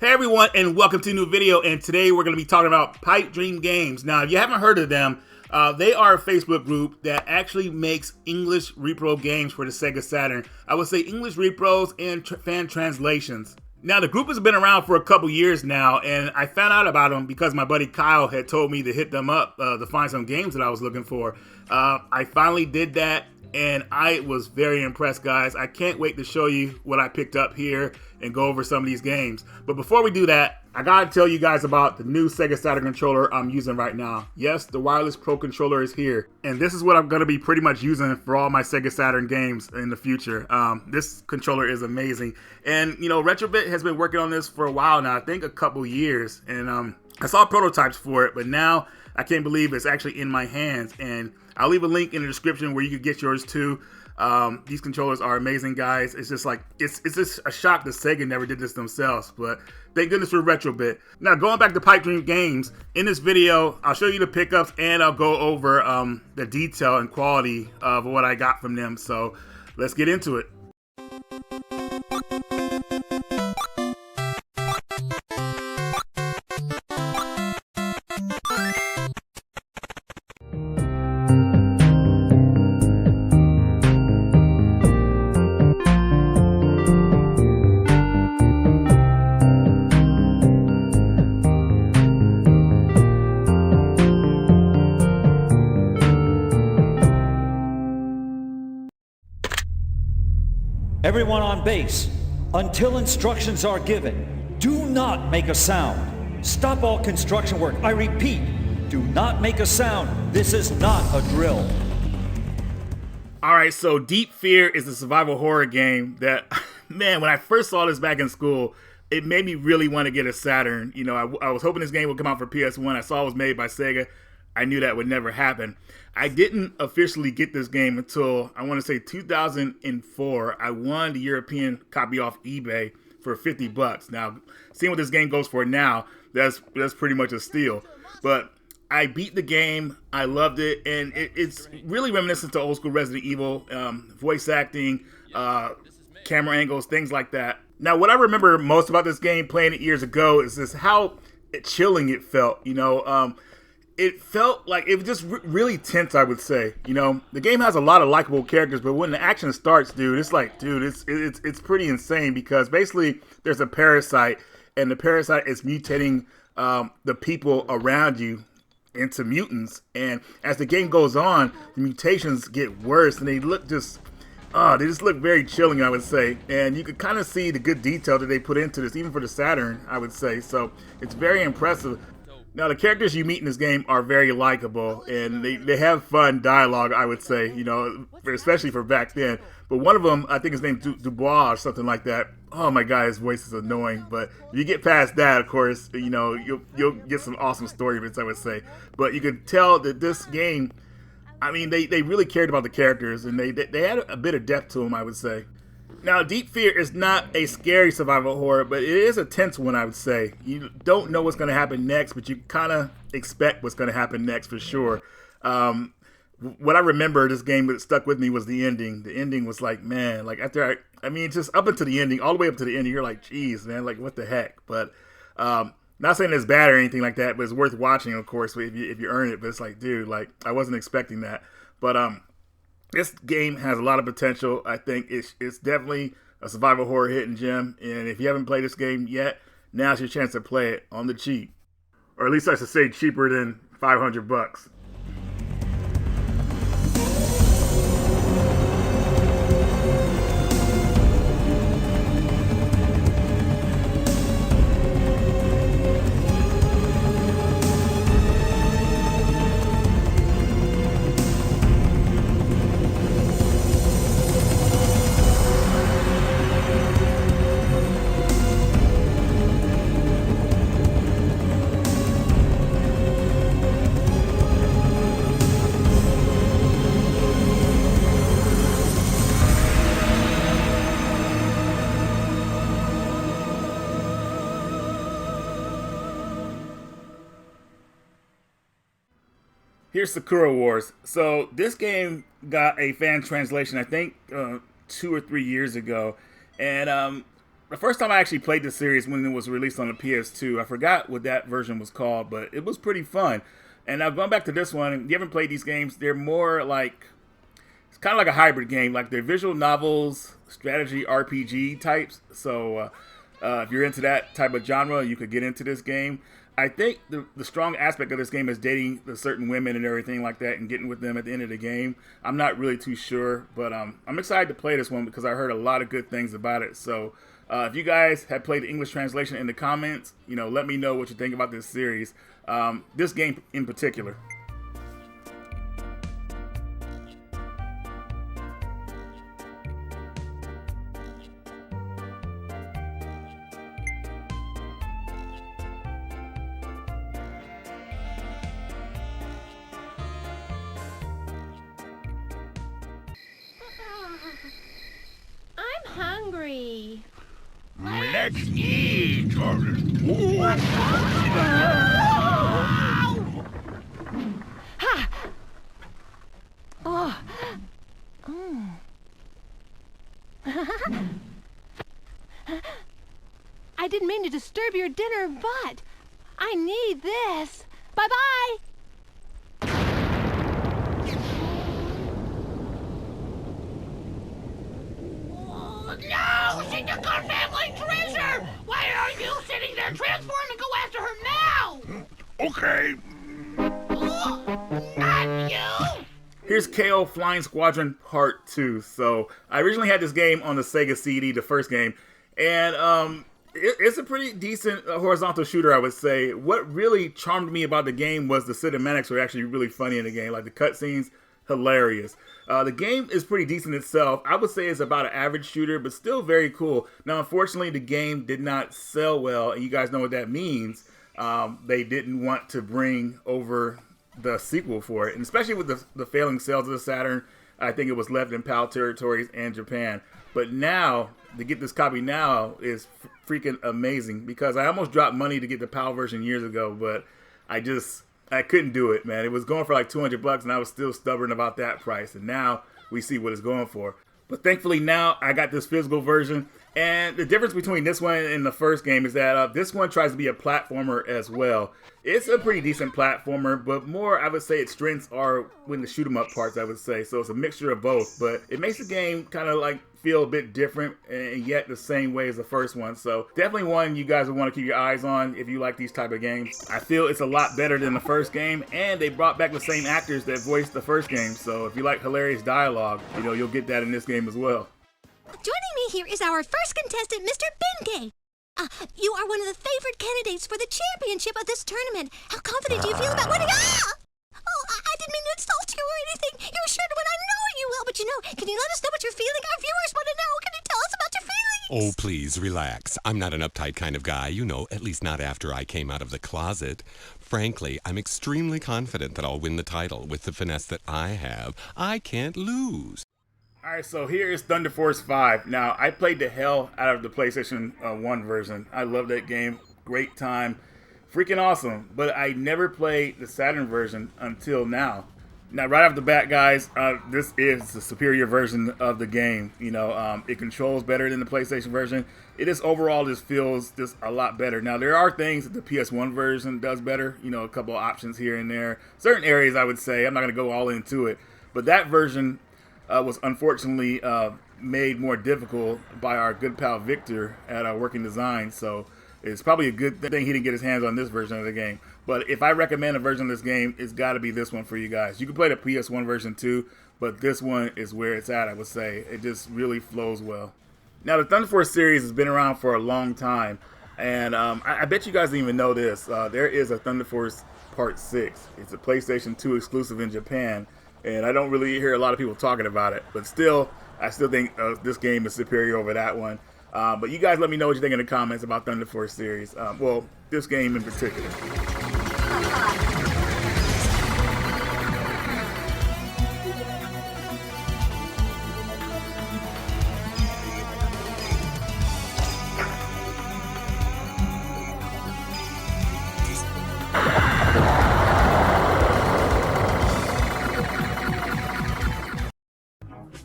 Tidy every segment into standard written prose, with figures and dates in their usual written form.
Hey everyone, and welcome to a new video. And today we're going to be talking about Pipe Dream Games. Now, if you haven't heard of them, they are a Facebook group that actually makes English repro games for the Sega Saturn. I would say English repros and fan translations. Now, the group has been around for a couple years now, and I found out about them because my buddy Kyle had told me to hit them up to find some games that I was looking for. I finally did that, and I was very impressed, guys. I can't wait to show you what I picked up here and go over some of these games. But before we do that, I gotta tell you guys about the new Sega Saturn controller I'm using right now. Yes, the Wireless Pro controller is here, and this is what I'm gonna be pretty much using for all my Sega Saturn games in the future. This controller is amazing, and you know, Retrobit has been working on this for a while now. I think a couple years, and I saw prototypes for it, but now I can't believe it's actually in my hands. And I'll leave a link in the description where you can get yours too. These controllers are amazing, guys. It's just like, it's just a shock that Sega never did this themselves, but thank goodness for Retrobit. Now, going back to Pipe Dream Games, in this video, I'll show you the pickups and I'll go over the detail and quality of what I got from them. So let's get into it. Everyone on base, until instructions are given, do not make a sound. Stop all construction work. I repeat, do not make a sound. This is not a drill. Alright, so Deep Fear is a survival horror game that, man, when I first saw this back in school, it made me really want to get a Saturn. You know, I was hoping this game would come out for PS1. I saw it was made by Sega. I knew that would never happen. I didn't officially get this game until, I want to say 2004. I won the European copy off eBay for 50 bucks. Now, seeing what this game goes for now, that's pretty much a steal. But I beat the game. I loved it. And it's really reminiscent to old school Resident Evil, voice acting, camera angles, things like that. Now, what I remember most about this game, playing it years ago, is just how chilling it felt. You know, it felt like it was just really tense, I would say. You know, the game has a lot of likable characters, but when the action starts, dude, it's like, dude, it's pretty insane, because basically there's a parasite, and the parasite is mutating the people around you into mutants. And as the game goes on, the mutations get worse, and they look just, they just look very chilling, I would say. And you could kind of see the good detail that they put into this, even for the Saturn, I would say. So it's very impressive. Now, the characters you meet in this game are very likable, and they have fun dialogue, I would say, you know, especially for back then. But one of them, I think his name's Dubois or something like that. Oh my god, his voice is annoying. But if you get past that, of course, you know, you'll get some awesome story bits, I would say. But you can tell that this game, I mean, they really cared about the characters, and they had a bit of depth to them, I would say. Now, Deep Fear is not a scary survival horror, but it is a tense one, I would say. You don't know what's going to happen next, but you kind of expect what's going to happen next for sure. What I remember this game that stuck with me was the ending. The ending was like, man, like after I mean, just up until the ending, all the way up to the ending, you're like, geez, man, like what the heck? But not saying it's bad or anything like that, but it's worth watching, of course, if you earn it. But it's like, dude, like I wasn't expecting that. But this game has a lot of potential. I think it's definitely a survival horror hidden gem. And if you haven't played this game yet, now's your chance to play it on the cheap. Or at least I should say cheaper than 500 bucks. Here's Sakura Wars. So this game got a fan translation, I think 2 or 3 years ago, and The first time I actually played the series when it was released on the PS2, I forgot what that version was called, but it was pretty fun. And now going back to this one, if you haven't played these games, they're more like, it's kind of like a hybrid game. Like they're visual novels, strategy RPG types. So if you're into that type of genre, you could get into this game. I think the strong aspect of this game is dating the certain women and everything like that and getting with them at the end of the game. I'm not really too sure, but I'm excited to play this one because I heard a lot of good things about it. So if you guys have played the English translation in the comments, let me know what you think about this series. This game in particular. I'm hungry. Let's eat. Oh. I didn't mean to disturb your dinner, but I need this. Bye-bye. No! She took our family treasure! Why are you sitting there? Transform and go after her now! Okay. Not you! Here's KO Flying Squadron Part 2. So I originally had this game on the Sega CD, the first game, and it's a pretty decent horizontal shooter, I would say. What really charmed me about the game was the cinematics were actually really funny in the game. Like the cutscenes, hilarious. The game is pretty decent itself. I would say it's about an average shooter, but still very cool. Now, unfortunately, the game did not sell well, and you guys know what that means. They didn't want to bring over the sequel for it, and especially with the failing sales of the Saturn, I think it was left in PAL territories and Japan. But now, to get this copy now is freaking amazing, because I almost dropped money to get the PAL version years ago, but I couldn't do it, man. It was going for like $200, and I was still stubborn about that price. And now we see what it's going for. But thankfully now I got this physical version. And the difference between this one and the first game is that this one tries to be a platformer as well. It's a pretty decent platformer, but more, I would say, its strengths are when the shoot 'em up parts, I would say. So it's a mixture of both, but it makes the game kind of like feel a bit different and yet the same way as the first one. So definitely one you guys would want to keep your eyes on if you like these type of games. I feel it's a lot better than the first game, and they brought back the same actors that voiced the first game. So if you like hilarious dialogue, you'll get that in this game as well. Joining me here is our first contestant, Mr. Bengay. You are one of the favored candidates for the championship of this tournament. How confident do you feel about winning? Oh, I didn't mean to insult you or anything. You're sure to win. I know you will. But can you let us know what you're feeling? Our viewers want to know. Can you tell us about your feelings? Oh, please, relax. I'm not an uptight kind of guy, at least not after I came out of the closet. Frankly, I'm extremely confident that I'll win the title with the finesse that I have. I can't lose. Alright, so here is Thunder Force 5. Now, I played the hell out of the PlayStation 1 version. I love that game. Great time. Freaking awesome. But I never played the Saturn version until now. Now, right off the bat, guys, this is the superior version of the game. It controls better than the PlayStation version. It just overall just feels just a lot better. Now, there are things that the PS1 version does better. A couple of options here and there. Certain areas, I would say. I'm not going to go all into it. But that version was unfortunately made more difficult by our good pal Victor at Working Design. So it's probably a good thing he didn't get his hands on this version of the game. But if I recommend a version of this game, it's got to be this one for you guys. You can play the PS1 version too, but this one is where it's at, I would say. It just really flows well. Now, the Thunder Force series has been around for a long time, and I bet you guys didn't even know this. There is a Thunder Force Part 6. It's a PlayStation 2 exclusive in Japan, and I don't really hear a lot of people talking about it. But still, I still think this game is superior over that one. But you guys let me know what you think in the comments about Thunder Force series. Well, this game in particular.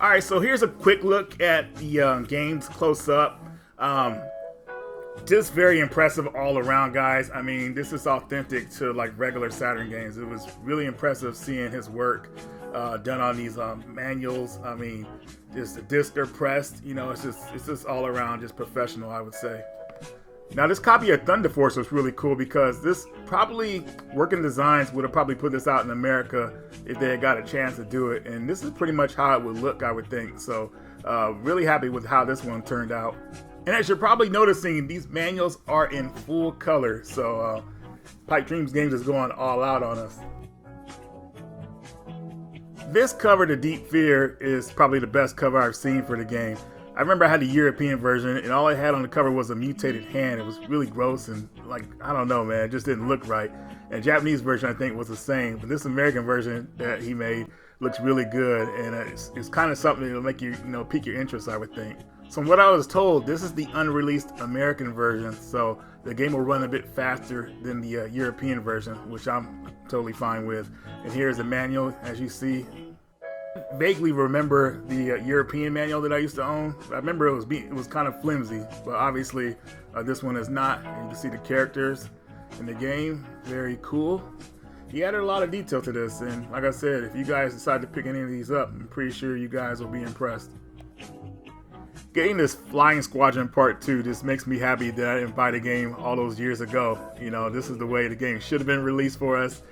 Alright, so here's a quick look at the games close up. Just very impressive all around, guys. I mean, this is authentic to like regular Saturn games. It was really impressive seeing his work done on these manuals. I mean, just the discs are pressed. You know, it's just all around just professional, I would say. Now, this copy of Thunder Force was really cool because this probably Working Designs would have probably put this out in America if they had got a chance to do it. And this is pretty much how it would look, I would think. So really happy with how this one turned out. And as you're probably noticing, these manuals are in full color, so Pipe Dreams Games is going all out on us. This cover, The Deep Fear, is probably the best cover I've seen for the game. I remember I had the European version, and all I had on the cover was a mutated hand. It was really gross and, like, I don't know, man, it just didn't look right. And Japanese version, I think, was the same, but this American version that he made looks really good, and it's kind of something that'll make you, pique your interest, I would think. So from what I was told, this is the unreleased American version, so the game will run a bit faster than the European version, which I'm totally fine with. And here's the manual, as you see. I vaguely remember the European manual that I used to own. I remember it was kind of flimsy, but obviously this one is not. And you can see the characters in the game, very cool. He added a lot of detail to this, and like I said, if you guys decide to pick any of these up, I'm pretty sure you guys will be impressed. Getting this Flying Squadron Part 2 just makes me happy that I didn't buy the game all those years ago. You know, this is the way the game should have been released for us.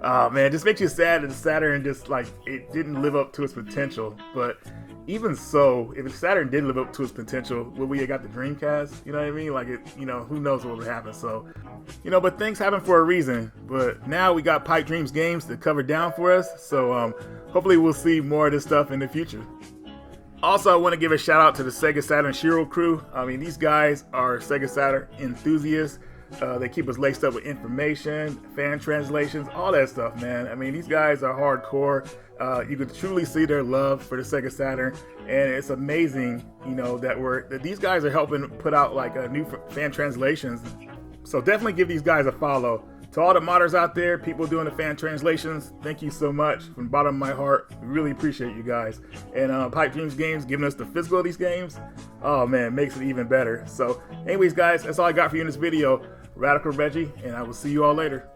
Man, it just makes you sad that the Saturn just, like, it didn't live up to its potential. But even so, if the Saturn did live up to its potential, would we have got the Dreamcast? You know what I mean? Like, who knows what would happen. So, but things happen for a reason. But now we got Pipe Dreams Games to cover down for us. So, hopefully we'll see more of this stuff in the future. Also, I want to give a shout out to the Sega Saturn Shiro crew. I mean, these guys are Sega Saturn enthusiasts. They keep us laced up with information, fan translations, all that stuff, man. I mean, these guys are hardcore. You can truly see their love for the Sega Saturn, and it's amazing, that these guys are helping put out like new fan translations. So definitely give these guys a follow. To all the modders out there, people doing the fan translations, thank you so much from the bottom of my heart. We really appreciate you guys. And Pipe Dreams Games giving us the physical of these games, oh man, makes it even better. So anyways, guys, that's all I got for you in this video. Radical Reggie, and I will see you all later.